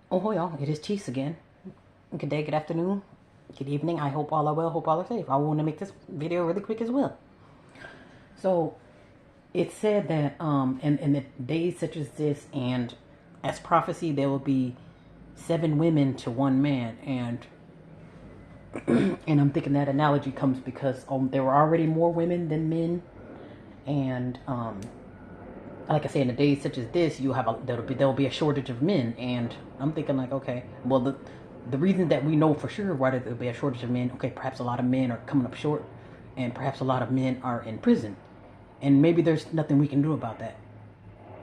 Oh, y'all, it is Cheese again. Good day, good afternoon, good evening. I hope all are well, hope all are safe. I want to make this video really quick as well. So, it said that in the days such as this, and as prophecy, there will be 7 women to 1 man. And I'm thinking that analogy comes because there were already more women than men. And like I say, in the days such as this, there'll be a shortage of men, and I'm thinking like, okay, well the reason that we know for sure why there'll be a shortage of men, okay, perhaps a lot of men are coming up short, and perhaps a lot of men are in prison, and maybe there's nothing we can do about that.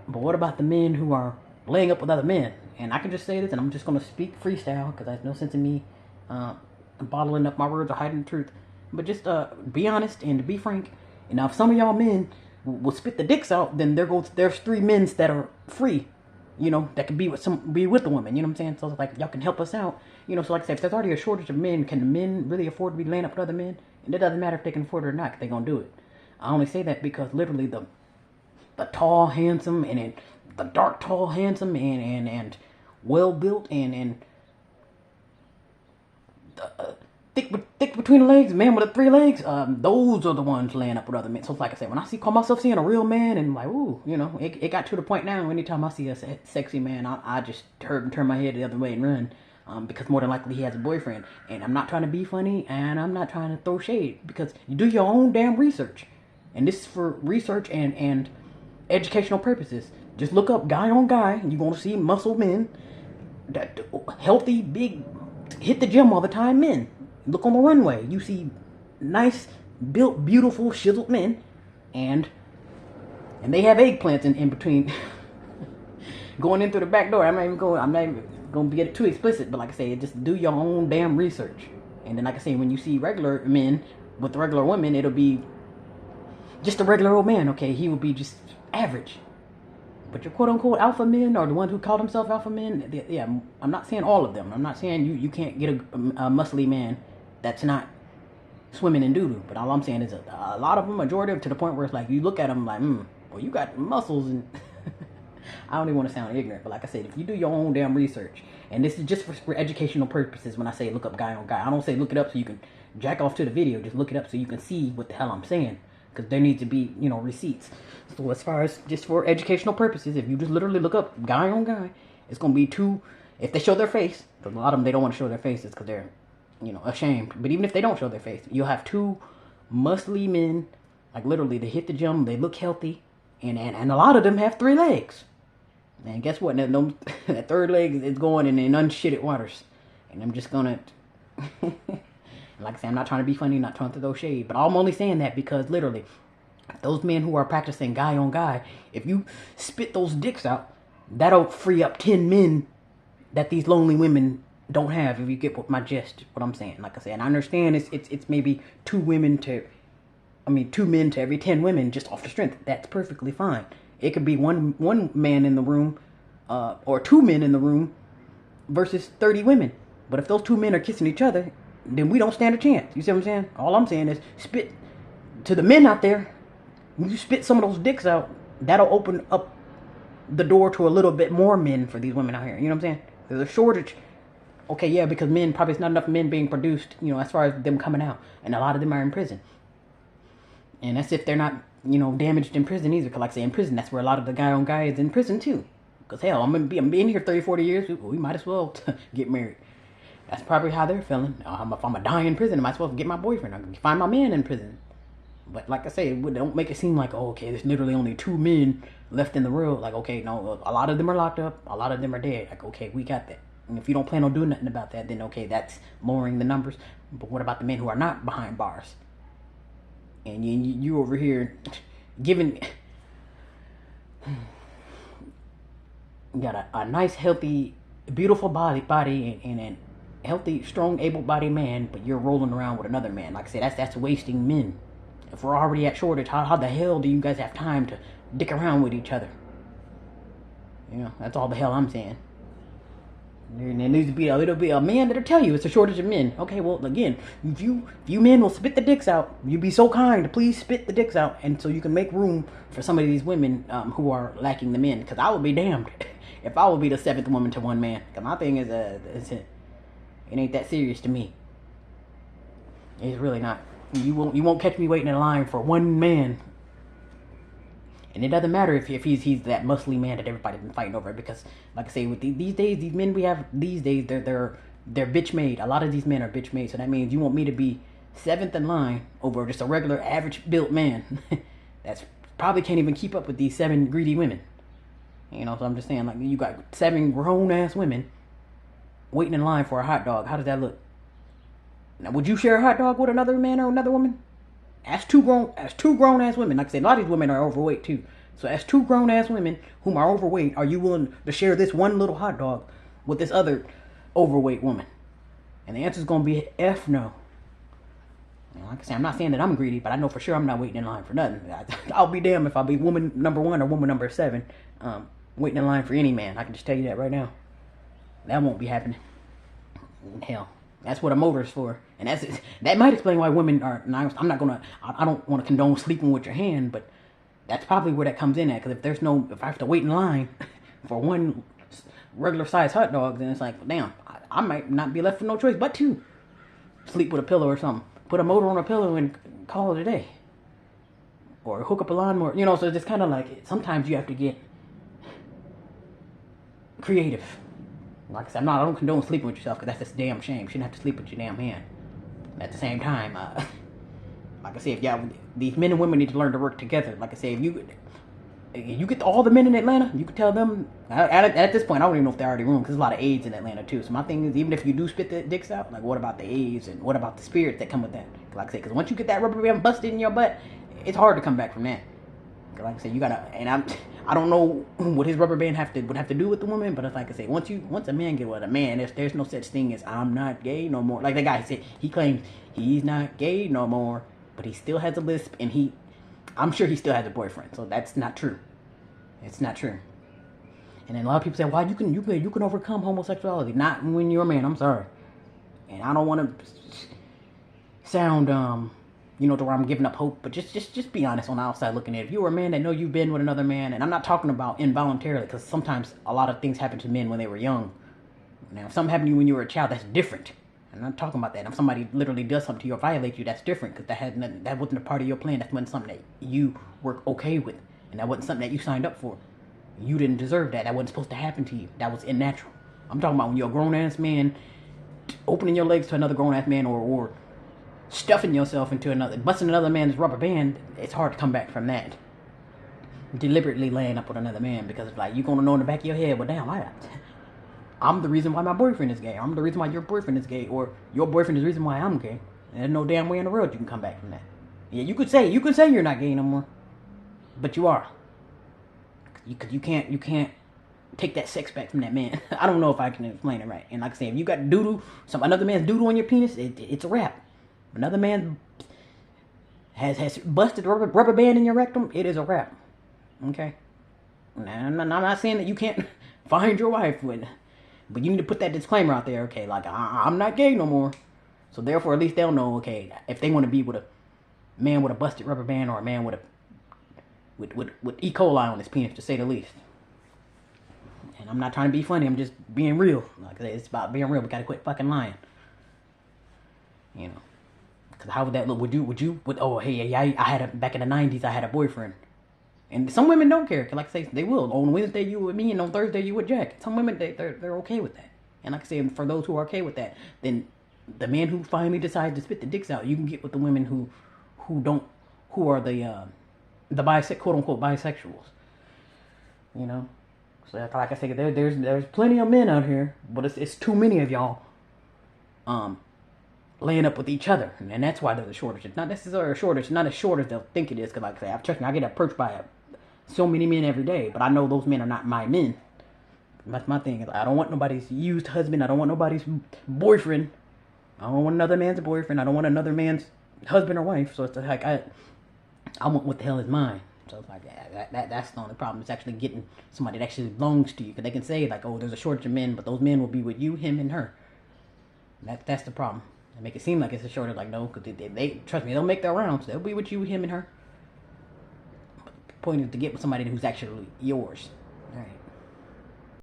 But what about the men who are laying up with other men? And I can just say this, and I'm just gonna speak freestyle because there's no sense in me bottling up my words or hiding the truth. But just be honest and to be frank. And now, if some of y'all men will spit the dicks out, then there's 3 men that are free. You know, that could be with the woman. You know what I'm saying? So it's like y'all can help us out. You know, so like I said, if there's already a shortage of men, can the men really afford to be laying up with other men? And it doesn't matter if they can afford it or not. They're gonna do it. I only say that because literally the tall, handsome, and the dark, tall, handsome, and well built, and thick between the legs, man with the 3 legs, those are the ones laying up with other men. So it's like I said, when call myself seeing a real man, and I'm like, ooh, you know, it got to the point now. Anytime I see a sexy man, I just turn my head the other way and run. Because more than likely he has a boyfriend, and I'm not trying to be funny, and I'm not trying to throw shade, because you do your own damn research, and this is for research and educational purposes. Just look up guy on guy, and you're gonna see muscle men, that healthy, big, hit the gym all the time men. Look on the runway, you see nice, built, beautiful, chiseled men, and they have eggplants in between going in through the back door. I'm not even going to get too explicit, but like I say, just do your own damn research. And then, like I say, when you see regular men with regular women, it'll be just a regular old man. Okay, he will be just average. But your quote unquote alpha men, or the ones who call themselves alpha men, yeah, I'm not saying all of them. I'm not saying you can't get a muscly man that's not swimming in doo doo. But all I'm saying is a lot of them, majority of them, to the point where it's like you look at them like, well, you got muscles, and I don't even want to sound ignorant, but like I said, if you do your own damn research, and this is just for educational purposes when I say look up guy on guy, I don't say look it up so you can jack off to the video, just look it up so you can see what the hell I'm saying, because there needs to be, you know, receipts. So as far as just for educational purposes, if you just literally look up guy on guy, it's going to be 2, if they show their face, because a lot of them, they don't want to show their faces because they're, you know, ashamed, but even if they don't show their face, you'll have 2 muscly men, like literally they hit the gym, they look healthy, and a lot of them have 3 legs. And guess what? That 3rd leg is going in unshitted waters. And I'm just gonna, like I said, I'm not trying to be funny, not trying to throw shade, but I'm only saying that because literally, those men who are practicing guy on guy, if you spit those dicks out, that'll free up 10 men that these lonely women don't have. If you get what my gist, what I'm saying. Like I said, and I understand it's maybe 2 men to every 10 women just off the strength. That's perfectly fine. It could be one man in the room, or 2 men in the room, versus 30 women. But if those 2 men are kissing each other, then we don't stand a chance. You see what I'm saying? All I'm saying is spit to the men out there. When you spit some of those dicks out, that'll open up the door to a little bit more men for these women out here. You know what I'm saying? There's a shortage. Okay, yeah, because probably it's not enough men being produced, you know, as far as them coming out. And a lot of them are in prison. And that's if they're not, you know, damaged in prison either. Because like I say, in prison, that's where a lot of the guy on guy is in prison too. Because hell, I'm being here 30, 40 years. We might as well get married. That's probably how they're feeling. If I'm going to die in prison, I might as well get my boyfriend. I can find my man in prison. But like I say, don't make it seem like, oh, okay, there's literally only 2 men left in the world. Like, okay, no, a lot of them are locked up. A lot of them are dead. Like, okay, we got that. And if you don't plan on doing nothing about that, then okay, that's lowering the numbers. But what about the men who are not behind bars? And you over here giving, you got a nice, healthy, beautiful body and a healthy, strong, able-bodied man, but you're rolling around with another man. Like I said, that's wasting men. If we're already at shortage, how the hell do you guys have time to dick around with each other? You know, that's all the hell I'm saying. There needs to be a man that'll tell you it's a shortage of men. Okay, well again, if you men will spit the dicks out, you be so kind to please spit the dicks out, and so you can make room for some of these women who are lacking the men. Because I would be damned if I would be the seventh woman to one man. Because my thing is, it ain't that serious to me. It's really not. You won't catch me waiting in line for one man. And it doesn't matter if he's that muscly man that everybody's been fighting over, because like I say, with these days, these men we have these days, they're bitch made. A lot of these men are bitch made. So that means you want me to be seventh in line over just a regular average built man that's probably can't even keep up with these seven greedy women. You know, so I'm just saying, like, you got seven grown ass women waiting in line for a hot dog. How does that look? Now, would you share a hot dog with another man or another woman? As two grown ass women, like I said, a lot of these women are overweight too. So as two grown ass women whom are overweight, are you willing to share this one little hot dog with this other overweight woman? And the answer is gonna be F no. Like I said, I'm not saying that I'm greedy, but I know for sure I'm not waiting in line for nothing. I'll be damned if I'll be woman number 1 or woman number 7 waiting in line for any man. I can just tell you that right now. That won't be happening. Hell. That's what a motor is for, and that might explain why women are. I'm not gonna. I don't want to condone sleeping with your hand, but that's probably where that comes in at. Because if I have to wait in line for one regular size hot dog, then it's like, damn, I might not be left with no choice but to sleep with a pillow or something. Put a motor on a pillow and call it a day, or hook up a lawnmower. You know, so it's just kind of like sometimes you have to get creative. Like I said, I don't condone sleeping with yourself, because that's just a damn shame. You shouldn't have to sleep with your damn hand. At the same time, like I said, these men and women need to learn to work together. Like I said, if you get all the men in Atlanta, you can tell them, at this point, I don't even know if they're already ruined, because there's a lot of AIDS in Atlanta too. So my thing is, even if you do spit the dicks out, like, what about the AIDS, and what about the spirits that come with that? Like I said, because once you get that rubber band busted in your butt, it's hard to come back from that. Like I said, you gotta, and I don't know what his rubber band would have to do with the woman, but it's like I say, once a man get with a man, there's no such thing as I'm not gay no more. Like the guy said, he claims he's not gay no more, but he still has a lisp, and I'm sure he still has a boyfriend. So that's not true. It's not true. And then a lot of people say, "Why you can overcome homosexuality?" Not when you're a man. I'm sorry, and I don't want to sound to where I'm giving up hope, but just be honest on the outside looking at it. If you were a man that know you've been with another man, and I'm not talking about involuntarily, because sometimes a lot of things happen to men when they were young. Now, if something happened to you when you were a child, that's different. I'm not talking about that. If somebody literally does something to you or violates you, that's different, because that wasn't a part of your plan. That wasn't something that you were okay with, and that wasn't something that you signed up for. You didn't deserve that. That wasn't supposed to happen to you. That was unnatural. I'm talking about when you're a grown-ass man, opening your legs to another grown-ass man, or stuffing yourself into busting another man's rubber band. It's hard to come back from that. Deliberately laying up with another man, because it's like, you're going to know in the back of your head, well, damn, I'm the reason why my boyfriend is gay. I'm the reason why your boyfriend is gay, or your boyfriend is the reason why I'm gay. And there's no damn way in the world you can come back from that. Yeah, you could say you're not gay no more, but you are. You can't take that sex back from that man. I don't know if I can explain it right. And like I say, if you got another man's doodle on your penis, it's a wrap. Another man has busted a rubber band in your rectum, it is a wrap. Okay? Now, I'm not saying that you can't find your wife, but you need to put that disclaimer out there, okay? Like, I'm not gay no more. So therefore, at least they'll know, okay, if they want to be with a man with a busted rubber band, or a man with E. coli on his penis, to say the least. And I'm not trying to be funny, I'm just being real. Like I said, it's about being real. We gotta quit fucking lying. You know. Because how would that look? Back in the 90s, I had a boyfriend. And some women don't care. Like I say, they will. On Wednesday, you with me, and on Thursday, you with Jack. Some women, they're okay with that. And like I say, for those who are okay with that, then the man who finally decides to spit the dicks out, you can get with the women who are the quote unquote bisexuals. You know? So like I said, there's plenty of men out here, but it's too many of y'all laying up with each other, and that's why there's a shortage. It's not necessarily a shortage, not as short as they'll think it is. Because like I say, I get approached by so many men every day, but I know those men are not my men. That's my thing. I don't want nobody's used husband. I don't want nobody's boyfriend. I don't want another man's boyfriend. I don't want another man's husband or wife. So it's like I want what the hell is mine. So it's like, yeah, that's the only problem. It's actually getting somebody that actually belongs to you. Because they can say, like, oh, there's a shortage of men, but those men will be with you, him, and her. That's the problem. They make it seem like it's a shortage. Like, no, because they trust me, they'll make their rounds. They'll be with you, him, and her. But the point is to get with somebody who's actually yours. All right.